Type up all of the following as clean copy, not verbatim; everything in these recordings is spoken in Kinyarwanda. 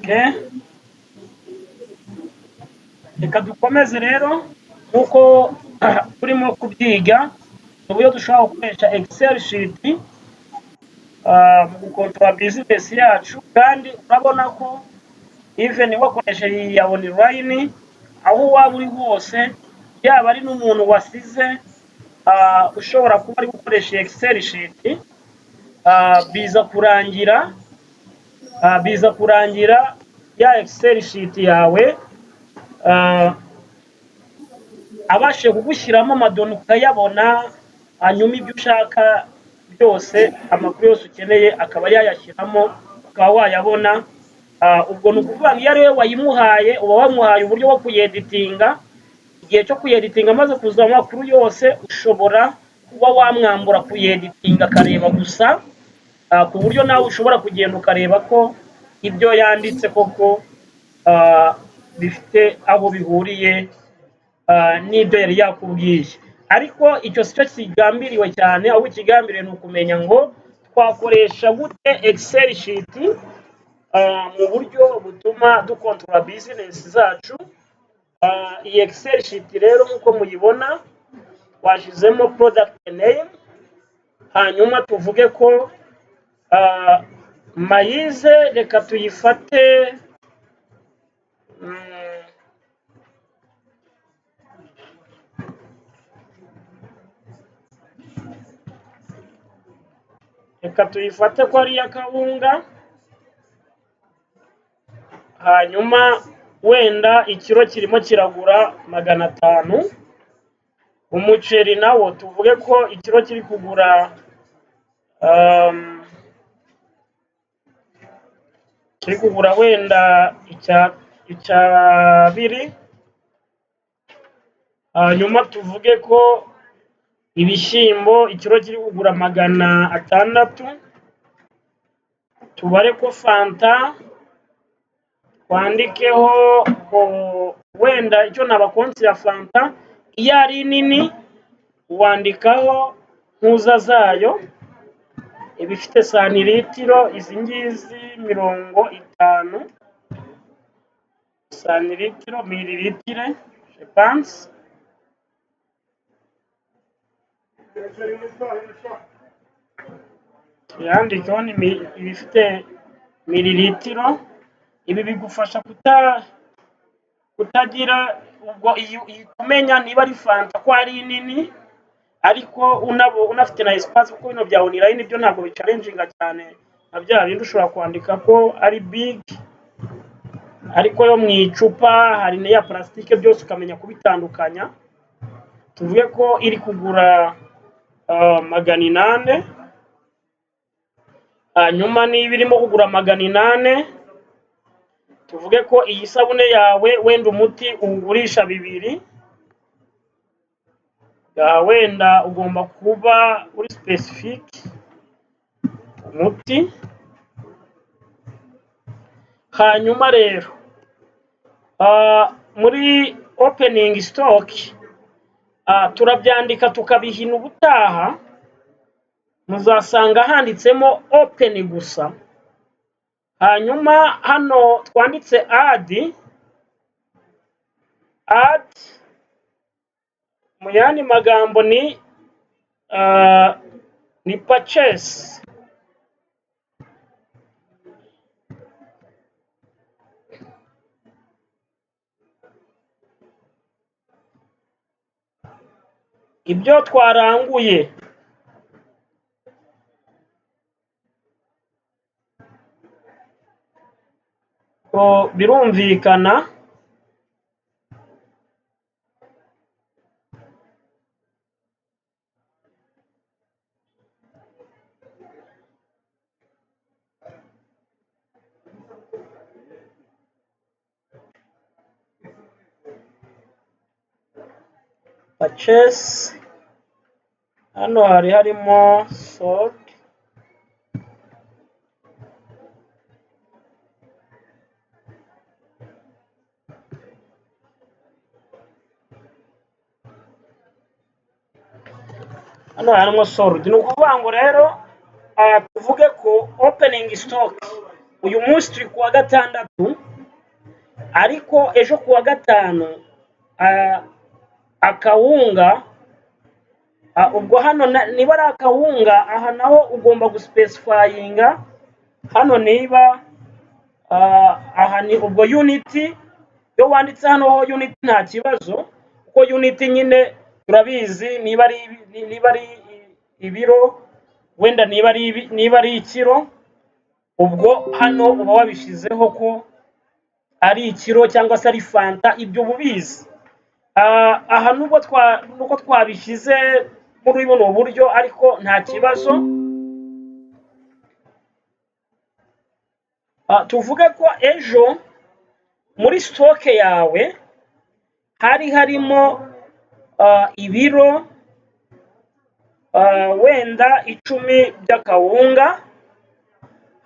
Okay. Reka dukomeze rero nkuko turimo kubyiga uburyo dushobora gukoresha Excel sheet mu gukontorora business yacu, kandi urabona ko even wakoresheje ya online aho waba uri hose, yaba ari n'umuntu wasize ushobora kuba ari gukoresha Excel sheet, biza kurangira ya Excel sheet yawe abashe kugushyiramo amadoni ukayabona, hanyuma ibyo ushaka byose, amakuru yose ukeneye akaba yayashyiramo ukaba wayabona. Ubwo ni ukuvuga ngo iyo ari we wayimuhaye uba wamuhaye uburyo bwo kuyeditinga. Igihe cyo kuyeditinga amaze kuzuza amakuru yose, ushobora kuba wamwambura kuyeditinga akareba gusa, ku buryo nawe ushobora kugenda ukareba ko ibyo yanditse koko bifite aho bihuriye n'ibyo yari yakubwiye. Ariko icyo si cyo kigambiriwe cyane, aho ikigambiriwe ni ukumenya ngo twakoresha gute Excel sheet mu buryo butuma dukontorora business zacu. Iyi Excel sheet rero nk'uko muyibona washyizemo product name, hanyuma tuvuge ko mayize, reka tuyifate ko ari iya kawunga, hanyuma wenda ikiro kirimo kiragura 500. Umuceri nawo tuvuge ko ikiro kiri kugura wenda icyabiri. Hanyuma tuvuge ko ibishyimbo ikiro kiri kugura 600. Tubare ko fanta twandikeho wenda icyo nabakonsi ya fanta, iyo ari nini wandikaho ntuza zayo, ibifite santilitiro izi ngizi 50 santilitiro mililitire je pense. Yandikeho ibifite mililitiro. Ibi bigufasha kutagira ubwo kumenya niba ari fanta ko ari nini, ariko unafite na espace, kuko bino bya online byo ntabwo bicalenginga cyane na bya bindi ushobora kwandika ko ari big, ariko yo mu icupa hari n'iya plastique, byose ukamenya kubitandukanya. Tuvuge ko iri kugura 800. Hanyuma niba irimo kugura 800, tuvuge ko iyi sabune yawe wenda umuti ugurisha 2, wenda ugomba kuba uri specific umuti. Hanyuma rero muri opening stock turabyandika tukabihina ubutaha, muzasanga handitsemo open gusa. Hanyuma hano twanditse add mu yandi magambo ni purchase. Ibyo twaranguye ko birumvikana. Purchase hano harimo sold, hano harimo sold. Ni ukuvuga ngo rero tuvuge ko opening stock uyu munsi turi kuwa gatandatu, ariko ejo kuwa gatanu akawunga, ubwo hano niba ari akawunga, aha naho ugomba guspecifyinga hano niba aha ni ubwo unity. Iyo wanditse hano ho unity nta kibazo, kuko unity nyine turabizi niba ari ibiro, wenda niba ari ikiro, ubwo hano uba wabishyizeho ko ari ikiro cyangwa se ari fanta, ibyo ububizi. Aha nuko twabishyize muri buno buryo, ariko nta kibazo. Tuvuge ko ejo muri sitoke yawe hari harimo ibiro wenda 10 by'akawunga,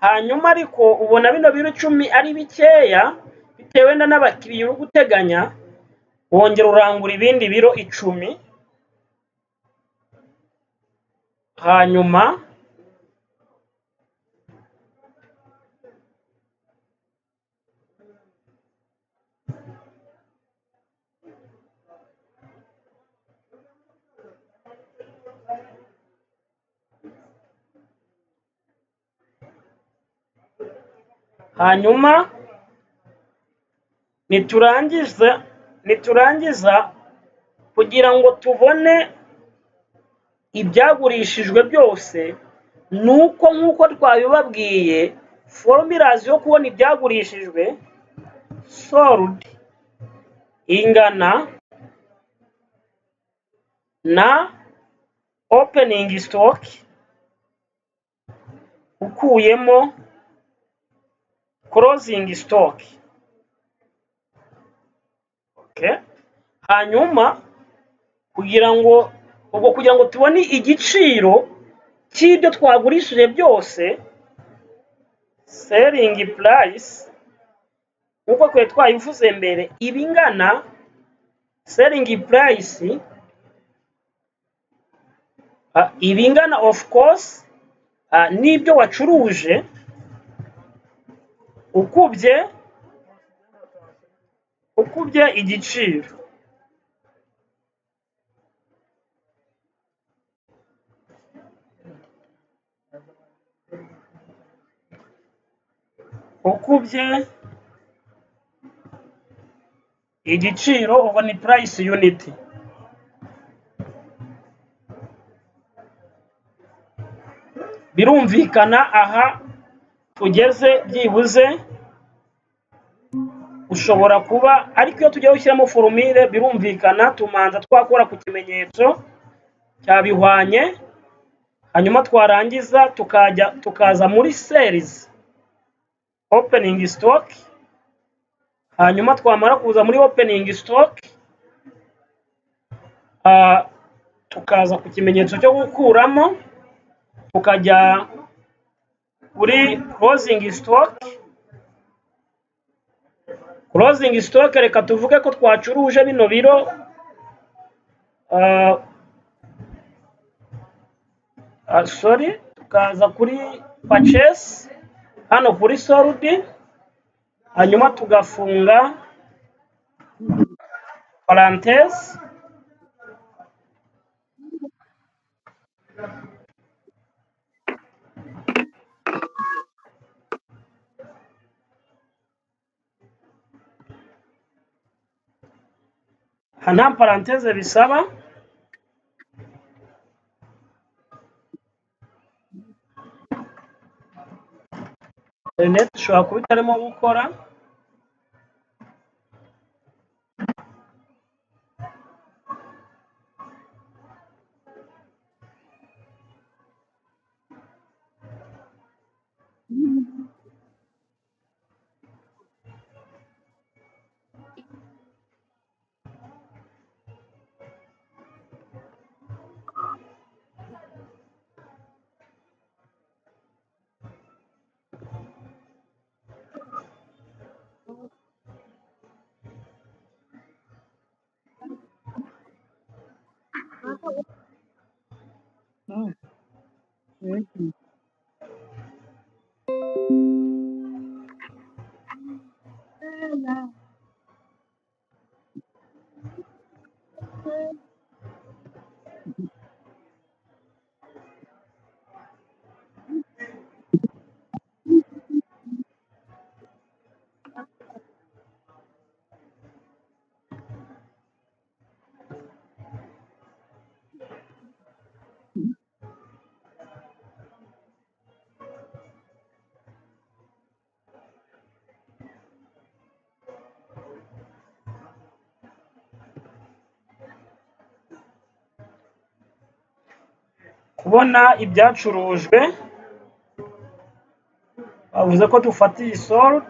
hanyuma ariko ubona bino biro 10 ari bikeya bitewe n'abakiriya uri guteganya, wongera urangura ibindi biro 10, hanyuma niturangiza kugira ngo tubone ibyagurishijwe byose, nuko nk'uko twabibabwiye, formulas yo kubona ibyagurishijwe sold ingana na opening stock ukuyemo closing stock. Okay, hanyuma kugira ngo tubone igiciro cy'ibyo twagurishije byose, selling price uko twe twayivuze mbere ibingana selling price ibingana of course n'ibyo wacuruje ukubye igiciro. Ubwo ni price unit. Birumvikana aha tugeze byibuze ushobora kuba, ariko iyo tujya gushyiramo formule birumvikana tumanza twakora ku kimenyetso cyabihwanye, hanyuma twarangiza tukaza muri sales opening stock, hanyuma twamara kuza muri opening stock tukaza ku kimenyetso cyo gukuramo, tukajya kuri closing stock. Closing stock reka tuvuge ko twacuruje bino biro tukaza kuri purchase hano kuri sold, hanyuma tugafunga parenthèse, nta parenthèse bisaba. Internet ishobora kuba itarimo gukora. kubona ibyacurujwe bavuze ko dufata iyi sold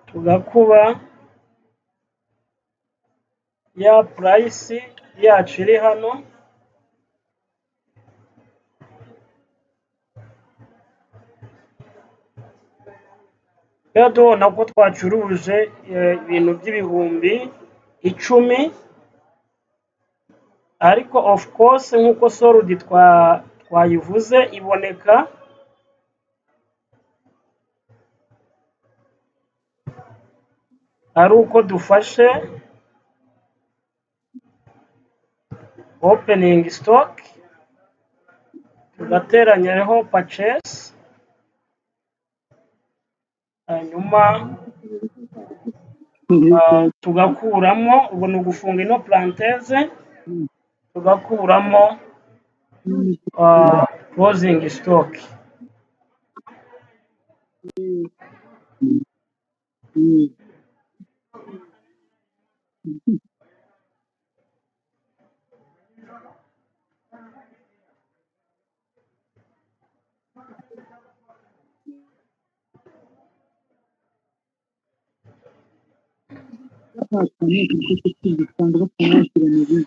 tugakuba ya price yacu iri hano rero tubona ko twacuruje ibintu by'ibihumbi 10 ariko of course nk'uko sold twayivuze iboneka ari uko dufashe opening stock tugateranyaho purchase hanyuma tugakuramo ubu ni ugufunga ino parenthèse tugakuramo closing stock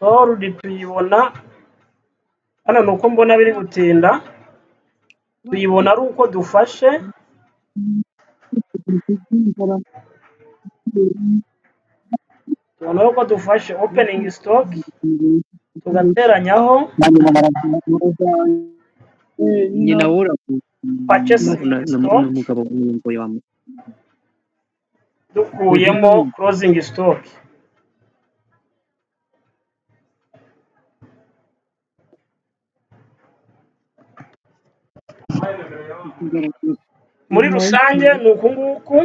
sold tuyibona hano nuko mbona biri gutinda tuyibona ari uko dufashe tubona uko dufashe opening stock tugateranyaho purchasing stock dukuyemo closing stock muri rusange ni uku nguku